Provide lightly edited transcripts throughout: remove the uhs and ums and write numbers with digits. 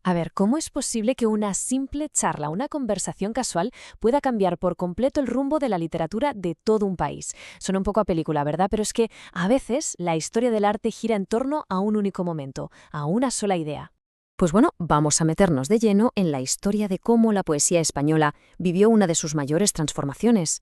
A ver, ¿cómo es posible que una simple charla, una conversación casual, pueda cambiar por completo el rumbo de la literatura de todo un país? Suena un poco a película, ¿verdad? Pero es que a veces la historia del arte gira en torno a un único momento, a una sola idea. Pues bueno, vamos a meternos de lleno en la historia de cómo la poesía española vivió una de sus mayores transformaciones.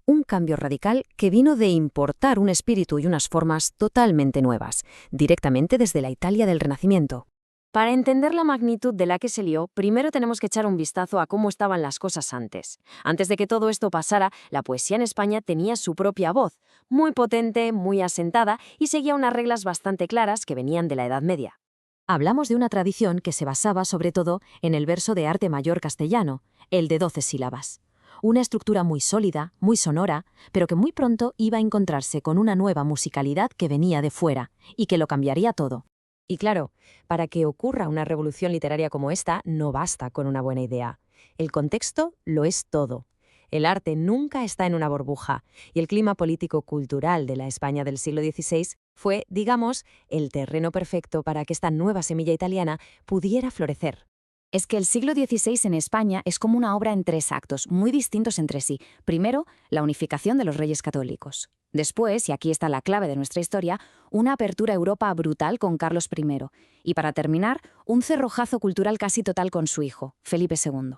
Un cambio radical que vino de importar un espíritu y unas formas totalmente nuevas, directamente desde la Italia del Renacimiento. Para entender la magnitud de la que se lió, primero tenemos que echar un vistazo a cómo estaban las cosas antes. Antes de que todo esto pasara, la poesía en España tenía su propia voz, muy potente, muy asentada y seguía unas reglas bastante claras que venían de la Edad Media. Hablamos de una tradición que se basaba sobre todo en el verso de arte mayor castellano, el de 12 sílabas. Una estructura muy sólida, muy sonora, pero que muy pronto iba a encontrarse con una nueva musicalidad que venía de fuera y que lo cambiaría todo. Y claro, para que ocurra una revolución literaria como esta, no basta con una buena idea. El contexto lo es todo. El arte nunca está en una burbuja, y el clima político-cultural de la España del siglo XVI fue, digamos, el terreno perfecto para que esta nueva semilla italiana pudiera florecer. Es que el siglo XVI en España es como una obra en tres actos, muy distintos entre sí. Primero, la unificación de los reyes católicos. Después, y aquí está la clave de nuestra historia, una apertura a Europa brutal con Carlos I. Y para terminar, un cerrojazo cultural casi total con su hijo, Felipe II.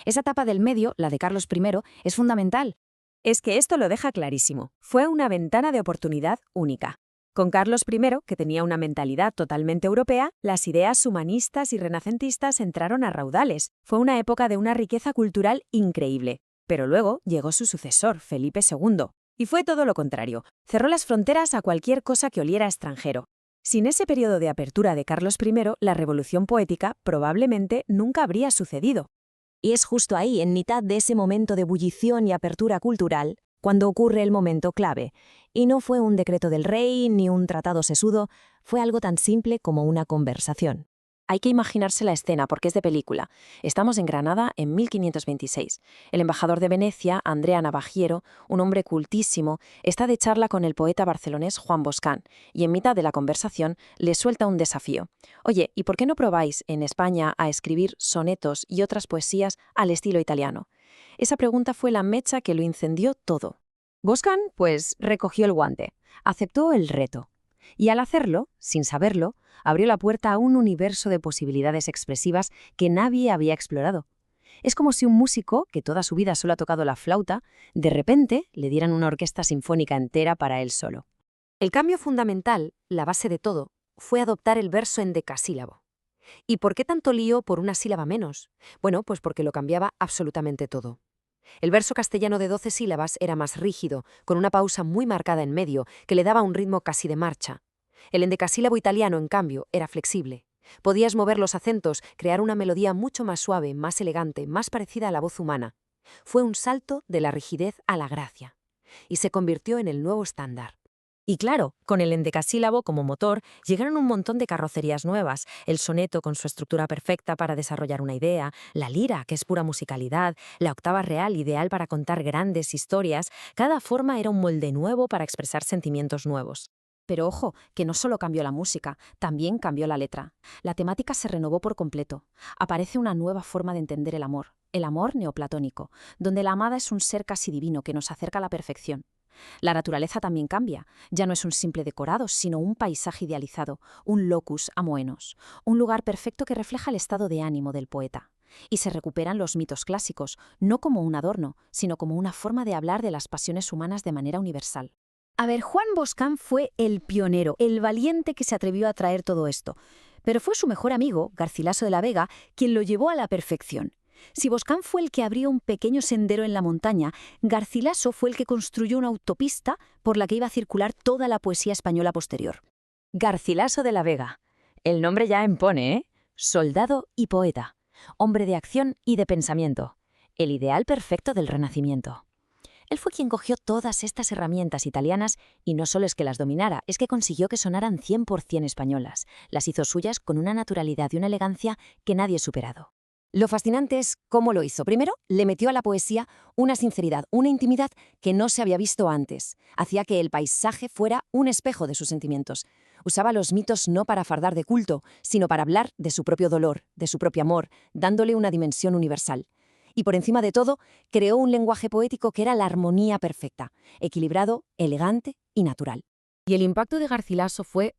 Esa etapa del medio, la de Carlos I, es fundamental. Es que esto lo deja clarísimo. Fue una ventana de oportunidad única. Con Carlos I, que tenía una mentalidad totalmente europea, las ideas humanistas y renacentistas entraron a raudales. Fue una época de una riqueza cultural increíble. Pero luego llegó su sucesor, Felipe II. Y fue todo lo contrario. Cerró las fronteras a cualquier cosa que oliera a extranjero. Sin ese periodo de apertura de Carlos I, la revolución poética probablemente nunca habría sucedido. Y es justo ahí, en mitad de ese momento de ebullición y apertura cultural, cuando ocurre el momento clave. Y no fue un decreto del rey ni un tratado sesudo, fue algo tan simple como una conversación. Hay que imaginarse la escena porque es de película. Estamos en Granada en 1526. El embajador de Venecia, Andrea Navagiero, un hombre cultísimo, está de charla con el poeta barcelonés Juan Boscán y en mitad de la conversación le suelta un desafío. Oye, ¿y por qué no probáis en España a escribir sonetos y otras poesías al estilo italiano? Esa pregunta fue la mecha que lo incendió todo. Boscan, pues, recogió el guante, aceptó el reto. Y al hacerlo, sin saberlo, abrió la puerta a un universo de posibilidades expresivas que nadie había explorado. Es como si un músico, que toda su vida solo ha tocado la flauta, de repente le dieran una orquesta sinfónica entera para él solo. El cambio fundamental, la base de todo, fue adoptar el verso endecasílabo. ¿Y por qué tanto lío por una sílaba menos? Bueno, pues porque lo cambiaba absolutamente todo. El verso castellano de 12 sílabas era más rígido, con una pausa muy marcada en medio, que le daba un ritmo casi de marcha. El endecasílabo italiano, en cambio, era flexible. Podías mover los acentos, crear una melodía mucho más suave, más elegante, más parecida a la voz humana. Fue un salto de la rigidez a la gracia. Y se convirtió en el nuevo estándar. Y claro, con el endecasílabo como motor, llegaron un montón de carrocerías nuevas, el soneto con su estructura perfecta para desarrollar una idea, la lira, que es pura musicalidad, la octava real, ideal para contar grandes historias. Cada forma era un molde nuevo para expresar sentimientos nuevos. Pero ojo, que no solo cambió la música, también cambió la letra. La temática se renovó por completo. Aparece una nueva forma de entender el amor neoplatónico, donde la amada es un ser casi divino que nos acerca a la perfección. La naturaleza también cambia. Ya no es un simple decorado, sino un paisaje idealizado, un locus amoenos, un lugar perfecto que refleja el estado de ánimo del poeta. Y se recuperan los mitos clásicos, no como un adorno, sino como una forma de hablar de las pasiones humanas de manera universal. A ver, Juan Boscán fue el pionero, el valiente que se atrevió a traer todo esto. Pero fue su mejor amigo, Garcilaso de la Vega, quien lo llevó a la perfección. Si Boscán fue el que abrió un pequeño sendero en la montaña, Garcilaso fue el que construyó una autopista por la que iba a circular toda la poesía española posterior. Garcilaso de la Vega. El nombre ya impone, ¿eh? Soldado y poeta. Hombre de acción y de pensamiento. El ideal perfecto del Renacimiento. Él fue quien cogió todas estas herramientas italianas y no solo es que las dominara, es que consiguió que sonaran 100% españolas. Las hizo suyas con una naturalidad y una elegancia que nadie ha superado. Lo fascinante es cómo lo hizo. Primero, le metió a la poesía una sinceridad, una intimidad que no se había visto antes. Hacía que el paisaje fuera un espejo de sus sentimientos. Usaba los mitos no para fardar de culto, sino para hablar de su propio dolor, de su propio amor, dándole una dimensión universal. Y por encima de todo, creó un lenguaje poético que era la armonía perfecta, equilibrado, elegante y natural. Y el impacto de Garcilaso fue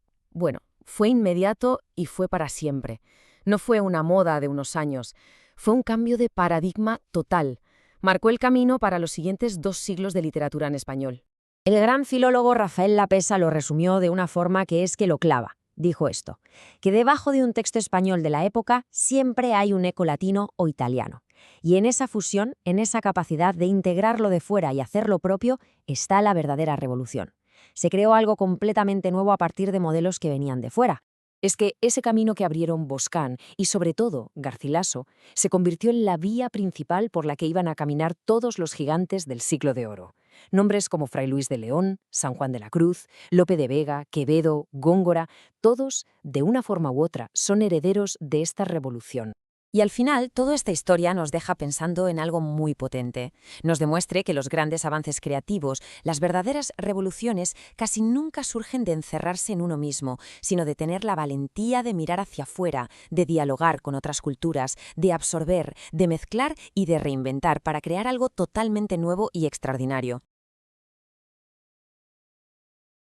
inmediato y fue para siempre. No fue una moda de unos años, fue un cambio de paradigma total. Marcó el camino para los siguientes 2 siglos de literatura en español. El gran filólogo Rafael Lapesa lo resumió de una forma que es que lo clava. Dijo esto, que debajo de un texto español de la época siempre hay un eco latino o italiano. Y en esa fusión, en esa capacidad de integrarlo de fuera y hacerlo propio, está la verdadera revolución. Se creó algo completamente nuevo a partir de modelos que venían de fuera. Es que ese camino que abrieron Boscán y, sobre todo, Garcilaso, se convirtió en la vía principal por la que iban a caminar todos los gigantes del siglo de oro. Nombres como Fray Luis de León, San Juan de la Cruz, Lope de Vega, Quevedo, Góngora, todos, de una forma u otra, son herederos de esta revolución. Y al final, toda esta historia nos deja pensando en algo muy potente. Nos demuestra que los grandes avances creativos, las verdaderas revoluciones, casi nunca surgen de encerrarse en uno mismo, sino de tener la valentía de mirar hacia afuera, de dialogar con otras culturas, de absorber, de mezclar y de reinventar para crear algo totalmente nuevo y extraordinario.